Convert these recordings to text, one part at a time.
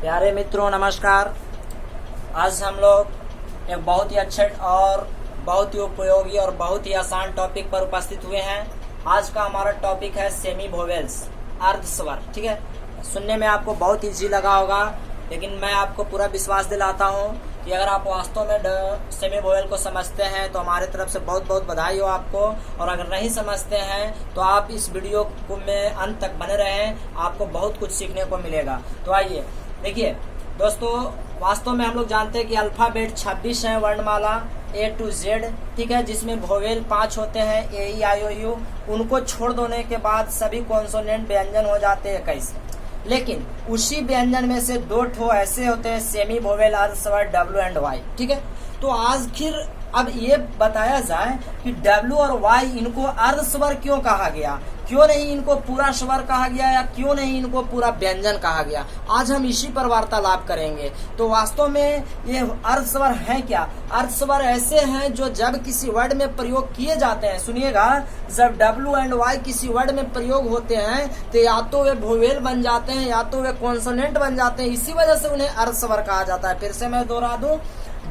प्यारे मित्रों नमस्कार। आज हम लोग एक बहुत ही अच्छे और बहुत ही उपयोगी और बहुत ही आसान टॉपिक पर उपस्थित हुए हैं। आज का हमारा टॉपिक है सेमी वोवेल्स, अर्ध स्वर। ठीक है, सुनने में आपको बहुत इजी लगा होगा, लेकिन मैं आपको पूरा विश्वास दिलाता हूँ कि अगर आप वास्तव में सेमी वोवेल को समझते हैं तो हमारे तरफ से बहुत बहुत बधाई हो आपको। और अगर नहीं समझते हैं तो आप इस वीडियो को में अंत तक बने रहें, आपको बहुत कुछ सीखने को मिलेगा। तो आइए देखिए दोस्तों, वास्तव में हम लोग जानते हैं कि अल्फाबेट 26 है, वर्णमाला A to Z। ठीक है, जिसमें वोवेल 5 होते हैं, A-E-I-O-U। उनको छोड़ देने के बाद सभी कॉन्सोनेंट व्यंजन हो जाते हैं 21। लेकिन उसी व्यंजन में से 2 ठो ऐसे होते हैं सेमी वोवेल, अर्ध स्वर W एंड Y। ठीक है, तो आखिर अब ये बताया जाए कि W और Y इनको अर्ध स्वर क्यों कहा गया, क्यों नहीं इनको पूरा स्वर कहा गया, या क्यों नहीं इनको पूरा व्यंजन कहा गया। आज हम इसी पर वार्तालाप करेंगे। तो वास्तव में ये अर्ध स्वर है क्या? अर्ध स्वर ऐसे हैं जो जब किसी वर्ड में प्रयोग किए जाते हैं, सुनिएगा, जब W एंड Y किसी वर्ड में प्रयोग होते हैं तो या तो वे वोवेल बन जाते हैं या तो वे कॉन्सोनेंट बन जाते हैं। इसी वजह से उन्हें अर्ध स्वर कहा जाता है। फिर से मैं दोहरा दूं,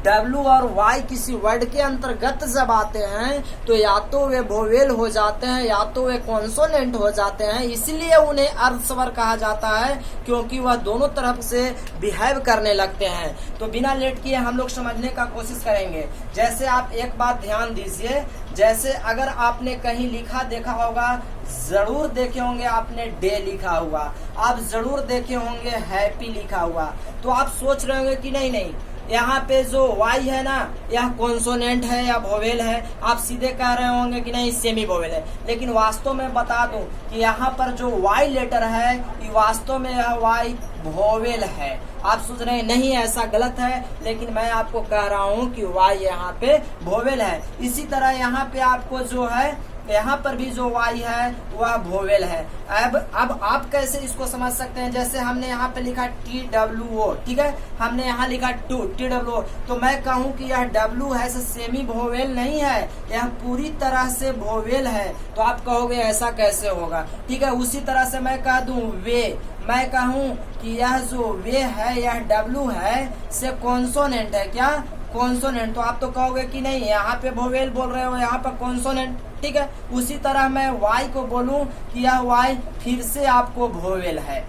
W और Y किसी वर्ड के अंतर्गत जब आते हैं तो या तो वे वोवेल हो जाते हैं या तो वे कॉन्सोनेंट हो जाते हैं। इसलिए उन्हें अर्ध स्वर कहा जाता है, क्योंकि वह दोनों तरफ से बिहेव करने लगते हैं। तो बिना लेट किए हम लोग समझने का कोशिश करेंगे। जैसे आप एक बात ध्यान दीजिए, जैसे अगर आपने कहीं लिखा देखा होगा, जरूर देखे होंगे आपने डे लिखा हुआ, आप जरूर देखे होंगे हैप्पी लिखा हुआ। तो आप सोच रहे होंगे कि नहीं यहाँ पे जो Y है ना, यह कॉन्सोनेंट है या वोवेल है। आप सीधे कह रहे होंगे कि नहीं सेमी वोवेल है। लेकिन वास्तव में बता दूं कि यहाँ पर जो Y लेटर है, ये वास्तव में यह Y वोवेल है। आप सोच रहे हैं नहीं ऐसा गलत है, लेकिन मैं आपको कह रहा हूँ कि Y यहाँ पे वोवेल है। इसी तरह यहाँ पे आपको जो है, यहाँ पर भी जो Y है वह वोवेल है। अब आप कैसे इसको समझ सकते हैं? जैसे हमने यहाँ पे लिखा TWO, ठीक है, हमने यहाँ लिखा TWO, तो मैं कहूँ कि यह W है, सेमी वोवेल नहीं है, यह पूरी तरह से वोवेल है। तो आप कहोगे ऐसा कैसे होगा? ठीक है, उसी तरह से मैं कह दूं वे, मैं कहूँ कि यह जो वे है यह W है से कॉन्सोनेंट है। क्या? कॉन्सोनेंट। तो आप तो कहोगे कि नहीं यहाँ पे वोवेल बोल रहे हो, यहाँ पर कॉन्सोनेंट। ठीक है, उसी तरह मैं Y को बोलूं कि यह Y फिर से आपको वोवेल है।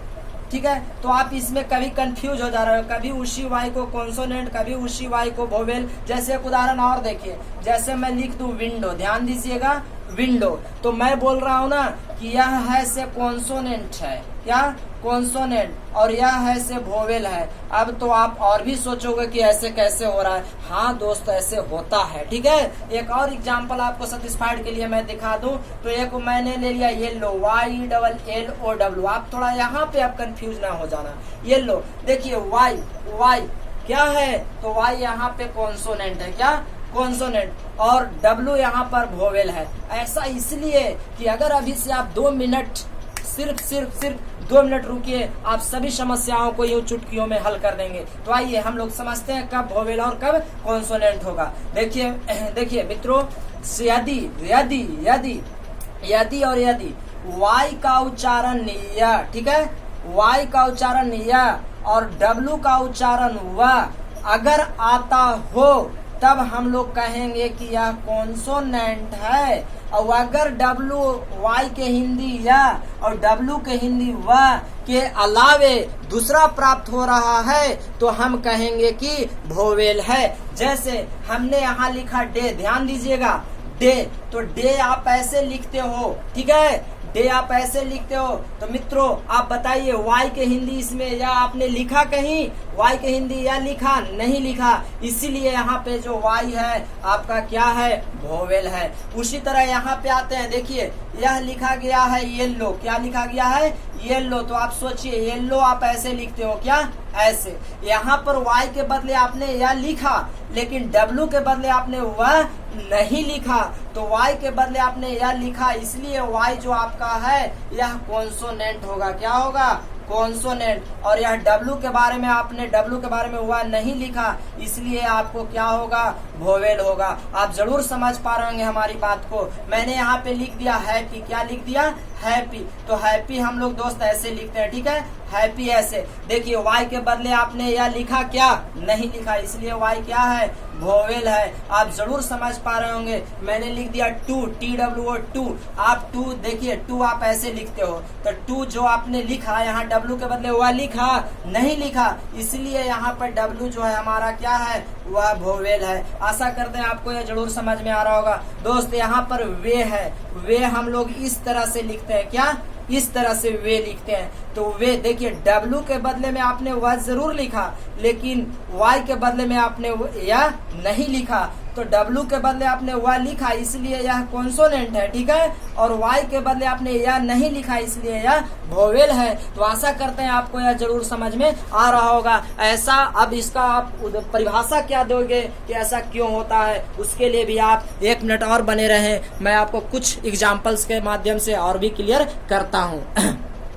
ठीक है, तो आप इसमें कभी कंफ्यूज हो जा रहे हो, कभी उसी Y को कॉन्सोनेंट, कभी उसी Y को वोवेल। जैसे एक उदाहरण और देखिए, जैसे मैं लिख दूं विंडो, ध्यान दीजिएगा, विंडो, तो मैं बोल रहा हूँ ना कि यह है से कॉन्सोनेंट है, क्या? कॉन्सोनेंट, और यह है से वोवेल है। अब तो आप और भी सोचोगे कि ऐसे कैसे हो रहा है। हाँ दोस्त, ऐसे होता है। ठीक है, एक और एग्जांपल आपको सेटिस्फाइड के लिए मैं दिखा दूं, तो एक मैंने ले लिया येलो, YLLOW। आप थोड़ा यहाँ पे आप कंफ्यूज ना हो जाना। येलो, देखिए Y क्या है? तो Y यहाँ पे कॉन्सोनेंट है, क्या? कॉन्सोनेंट, और W यहाँ पर वोवेल है। ऐसा इसलिए कि अगर अभी से आप 2 मिनट सिर्फ 2 मिनट रुकिए, आप सभी समस्याओं को यूं चुटकियों में हल कर देंगे। तो आइए हम लोग समझते हैं कब वोवेल और कब कॉन्सोनेंट होगा। देखिए मित्रों, यदि और यदि Y का उच्चारण य, ठीक है, Y का उच्चारण य और W का उच्चारण व अगर आता हो, तब हम लोग कहेंगे कि यह कॉन्सोनेंट है। और अगर W Y के हिंदी या और W के हिंदी व के अलावे दूसरा प्राप्त हो रहा है तो हम कहेंगे कि वोवेल है। जैसे हमने यहाँ लिखा डे, ध्यान दीजिएगा, डे, तो डे आप ऐसे लिखते हो, ठीक है, डे आप ऐसे लिखते हो। तो मित्रों आप बताइए Y के हिंदी इसमें या आपने लिखा कहीं? Y के हिंदी या लिखा? नहीं लिखा। इसीलिए यहाँ पे जो Y है आपका क्या है? वोवेल है। उसी तरह यहाँ पे आते हैं, देखिए यह लिखा गया है येलो, क्या लिखा गया है? येलो। तो आप सोचिए येलो आप ऐसे लिखते हो, क्या? ऐसे। यहाँ पर Y के बदले आपने या लिखा, लेकिन W के बदले आपने वह नहीं लिखा, तो Y के बदले आपने या लिखा, इसलिए Y जो आपका है यह कॉन्सोनेंट होगा। क्या होगा? कॉन्सोनेंट। और यह W के बारे में आपने W के बारे में हुआ नहीं लिखा, इसलिए आपको क्या होगा? वोवेल होगा। आप जरूर समझ पा रहे होंगे हमारी बात को। मैंने यहाँ पे लिख दिया हैप्पी, क्या लिख दिया? हैप्पी, तो हैप्पी हम लोग दोस्त ऐसे लिखते हैं, ठीक है, हैप्पी ऐसे। देखिए वाई के बदले आपने यह लिखा क्या, नहीं लिखा, इसलिए वाई क्या है, वोवेल है। आप जरूर समझ पा रहे होंगे, मैंने लिख दिया टू, TWO टू, आप टू देखिए, टू आप ऐसे लिखते हो, तो टू जो आपने लिखा यहाँ डब्लू के बदले वह लिखा, नहीं लिखा, इसलिए यहाँ पर डब्लू जो है हमारा क्या है, वह वोवेल है। आशा करते हैं आपको यह जरूर समझ में आ रहा होगा। दोस्त यहाँ पर वे है, वे हम लोग इस तरह से लिखते हैं, क्या, इस तरह से वे लिखते हैं। तो वे देखिए डब्लू के बदले में आपने वह जरूर लिखा, लेकिन वाई के बदले में आपने यह नहीं लिखा, तो डब्लू के बदले आपने वह लिखा, इसलिए यह कॉन्सोनेंट है, ठीक है, और वाई के बदले आपने यह नहीं लिखा, इसलिए यह वोवेल है। तो आशा करते हैं आपको यह जरूर समझ में आ रहा होगा। ऐसा अब इसका आप परिभाषा क्या दोगे कि ऐसा क्यों होता है, उसके लिए भी आप 1 मिनट और बने रहें, मैं आपको कुछ एग्जाम्पल्स के माध्यम से और भी क्लियर करता हूँ।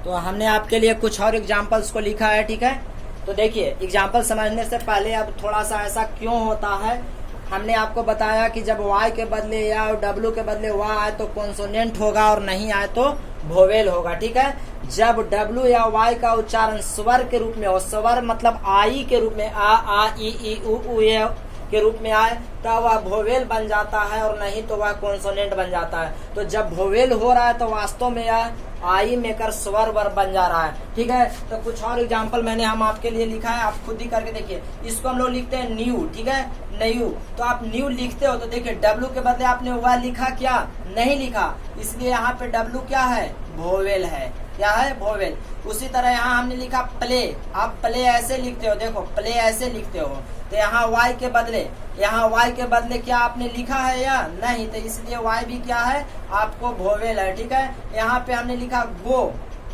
तो हमने आपके लिए कुछ और एग्जाम्पल्स को लिखा है, ठीक है। तो देखिए एग्जाम्पल समझने से पहले अब थोड़ा सा ऐसा क्यों होता है, हमने आपको बताया कि जब वाई के बदले या डब्लू के बदले वाई आए तो कॉन्सोनेंट होगा और नहीं आए तो वोवेल होगा, ठीक है। जब डब्लू या वाई का उच्चारण स्वर के रूप में हो, स्वर मतलब आई के रूप में, आ ई उ ए के रूप में आए तब वह वोवेल बन जाता है, और नहीं तो वह कॉन्सोनेंट बन जाता है। तो जब वोवेल हो रहा है तो वास्तव में यह आई मेकर स्वर वर बन जा रहा है, ठीक है। तो कुछ और एग्जाम्पल मैंने हम आपके लिए लिखा है, आप खुद ही करके देखिए। इसको हम लोग लिखते हैं न्यू, ठीक है, न्यू। तो आप न्यू लिखते हो तो देखिए डब्लू के बदले आपने वह लिखा क्या, नहीं लिखा, इसलिए यहाँ पे डब्लू क्या है, वोवेल है, क्या है, वोवेल। उसी तरह यहाँ हमने लिखा प्ले, आप प्ले ऐसे लिखते हो, देखो प्ले ऐसे लिखते हो, तो यहाँ वाई के बदले, यहाँ वाई के बदले क्या आपने लिखा है या नहीं, तो इसलिए वाई भी क्या है, आपको वोवेल है, ठीक है। यहाँ पे हमने लिखा गो,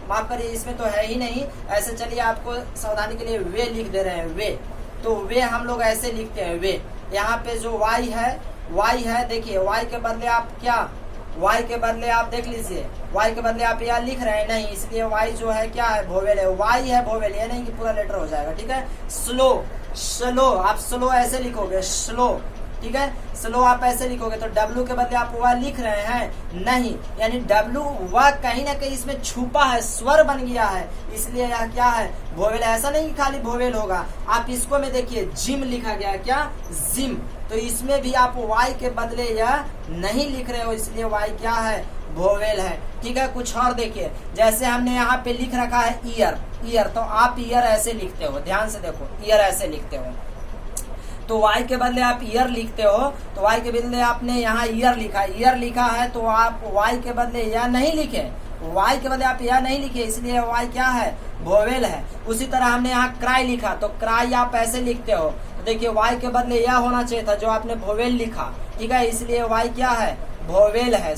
माफ करिए इसमें तो है ही नहीं, ऐसे चलिए आपको सावधानी के लिए वे लिख दे रहे हैं, वे, तो वे हम लोग ऐसे लिखते हैं वे। यहाँ पे जो वाई है, देखिए वाई के बदले आप क्या, वाई के बदले आप देख लीजिए, वाई के बदले आप यह लिख रहे हैं, नहीं, इसलिए वाई जो है क्या है, वोवेल है, वाई है वोवेल, ये नहीं कि पूरा लेटर हो जाएगा, ठीक है। स्लो, स्लो, आप स्लो ऐसे लिखोगे, स्लो, ठीक है, स्लो आप ऐसे लिखोगे, तो डब्लू के बदले आप वह लिख रहे हैं, नहीं, यानी डब्लू वह कहीं ना कहीं इसमें छुपा है, स्वर बन गया है, इसलिए यह क्या है, वोवेल। ऐसा नहीं कि खाली वोवेल होगा, आप इसको में देखिए जिम लिखा गया, क्या, जिम, तो इसमें भी आप वाई के बदले यह नहीं लिख रहे हो, इसलिए वाई क्या है, वोवेल है, ठीक है। कुछ और देखिए, जैसे हमने यहाँ पे लिख रखा है ईयर, ईयर, तो आप ईयर ऐसे लिखते हो, ध्यान से देखो, ईयर ऐसे लिखते हो, तो वाई के बदले आप ईयर लिखते हो, तो वाई के बदले आपने यहाँ ईयर लिखा है, तो आप वाई के बदले यह नहीं लिखे, वाई के बदले आप यह नहीं लिखे, इसलिए वाई क्या है, वोवेल है। उसी तरह हमने यहाँ क्राई लिखा, तो क्राई आप ऐसे लिखते हो, तो देखिए वाई के बदले यह होना चाहिए था जो आपने वोवेल लिखा, ठीक है, इसलिए वाई क्या है, वोवेल है,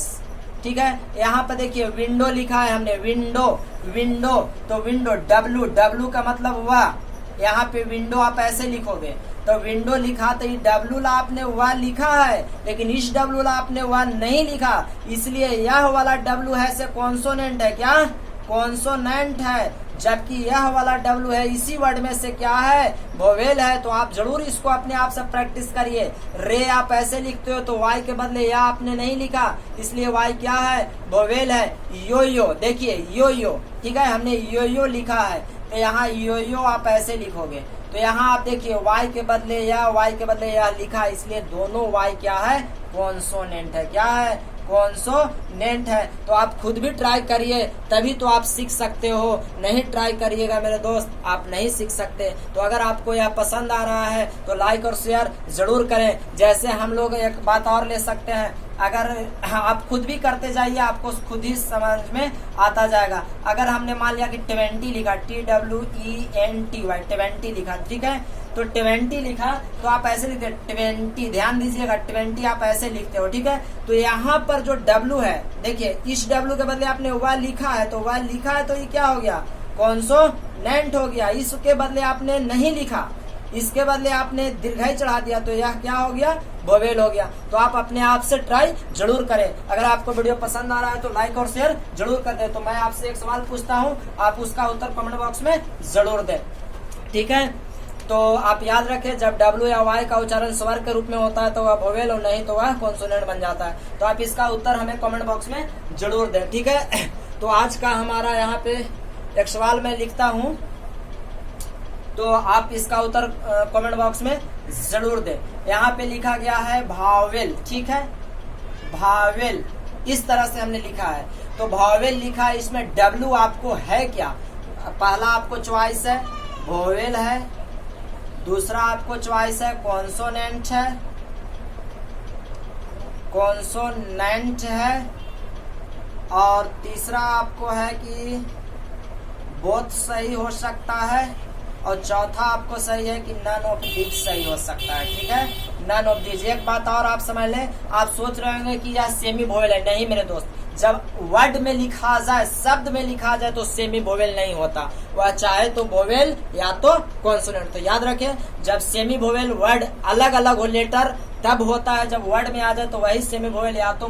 ठीक है। यहाँ पे देखिए विंडो लिखा है हमने, विंडो, विंडो, तो विंडो, डब्लू, डब्लू का मतलब वह, यहाँ पे विंडो आप ऐसे लिखोगे, तो विंडो लिखा, तो ये डब्लू ला आपने वह लिखा है, लेकिन इस डब्लू ला आपने वह नहीं लिखा, इसलिए यह वाला डब्लू है से कॉन्सोनेंट है, क्या, कॉन्सोनेंट है, जबकि यह वाला डब्लू है इसी वर्ड में से क्या है, वोवेल है। तो आप जरूर इसको अपने आप से प्रैक्टिस करिए। रे आप ऐसे लिखते हो, तो वाई के बदले या आपने नहीं लिखा, इसलिए वाई क्या है, वोवेल है। यो यो, देखिए यो यो, ठीक है, हमने यो यो लिखा है, तो यहाँ यो यो आप ऐसे लिखोगे, तो यहाँ आप देखिए वाई के बदले या, वाई के बदले या लिखा, इसलिए दोनों वाई क्या है, कॉन्सोनेंट है, क्या है, कॉन्सोनेंट है। तो आप खुद भी ट्राई करिए, तभी तो आप सीख सकते हो, नहीं ट्राई करिएगा मेरे दोस्त आप नहीं सीख सकते। तो अगर आपको यह पसंद आ रहा है तो लाइक और शेयर जरूर करें। जैसे हम लोग एक बात और ले सकते हैं, अगर आप खुद भी करते जाइए आपको खुद ही समझ में आता जाएगा। अगर हमने मान लिया कि 20 लिखा, TWENTY 20 लिखा, ठीक है, तो 20 लिखा, तो आप ऐसे लिखते 20, ध्यान दीजिएगा 20 आप ऐसे लिखते हो, ठीक है। तो यहाँ पर जो डब्लू है, देखिए इस डब्लू के बदले आपने वह लिखा है, तो वह लिखा है तो ये क्या हो गया, कॉन्सोनेंट हो गया। इसके बदले आपने नहीं लिखा, इसके बदले आपने दीर्घाई चढ़ा दिया, तो यह क्या हो गया, वोवेल हो गया। तो आप अपने आप से ट्राई जरूर करें। अगर आपको वीडियो पसंद आ रहा है तो लाइक और शेयर जरूर कर दें। तो मैं आपसे एक सवाल पूछता हूं, आप उसका उत्तर कमेंट बॉक्स में जरूर दें, ठीक है। तो आप याद रखें, जब डब्ल्यू या वाई का उच्चारण स्वर के रूप में होता है तो वह वोवेल और नहीं तो वह कॉन्सोनेंट बन जाता है। तो आप इसका उत्तर हमें कमेंट बॉक्स में जरूर दें, ठीक है। तो तो आज का हमारा यहाँ पे एक सवाल मैं लिखता हूँ, तो आप इसका उत्तर कमेंट बॉक्स में जरूर दें। यहाँ पे लिखा गया है भावेल, ठीक है, भावेल इस तरह से हमने लिखा है। तो भावेल लिखा है, इसमें डब्ल्यू आपको है क्या? पहला आपको चॉइस है वोवेल है, दूसरा आपको चॉइस है कॉन्सोनेंट है, कॉन्सोनेंट है, और तीसरा आपको है कि बोथ सही हो सकता है, और चौथा आपको सही है कि नन ऑफ दीज सही हो सकता है, ठीक है, नन ऑफ दीज। एक बात और आप समझ लें, आप सोच रहे होंगे कि यह सेमी वोवेल है। नहीं मेरे दोस्त, जब वर्ड में लिखा जाए, शब्द में लिखा जाए तो सेमी वोवेल नहीं होता, वह चाहे तो वोवेल या तो कॉन्सोनेंट। तो याद रखें, जब सेमी वोवेल वर्ड अलग अलग हो लेटर तब होता है, जब वर्ड में आ जाए तो वही सेमी वोवेल या तो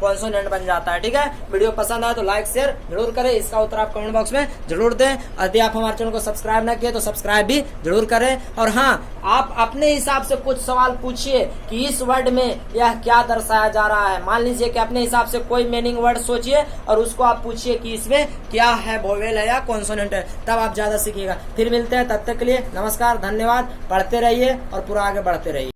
कॉन्सोनेंट बन जाता है, ठीक है। वीडियो पसंद आए तो लाइक शेयर जरूर करें, इसका उत्तर आप कमेंट बॉक्स में जरूर दें। यदि आप हमारे चैनल को सब्सक्राइब ना किए तो सब्सक्राइब भी जरूर करें। और हाँ, आप अपने हिसाब से कुछ सवाल पूछिए कि इस वर्ड में यह क्या दर्शाया जा रहा है। मान लीजिए कि अपने हिसाब से कोई मीनिंग वर्ड सोचिए और उसको आप पूछिए कि इसमें क्या है, वोवेल है या कॉन्सोनेंट है, तब आप ज्यादा सीखिएगा। फिर मिलते हैं, तब तक के लिए नमस्कार, धन्यवाद। पढ़ते रहिए और पूरा आगे बढ़ते रहिए।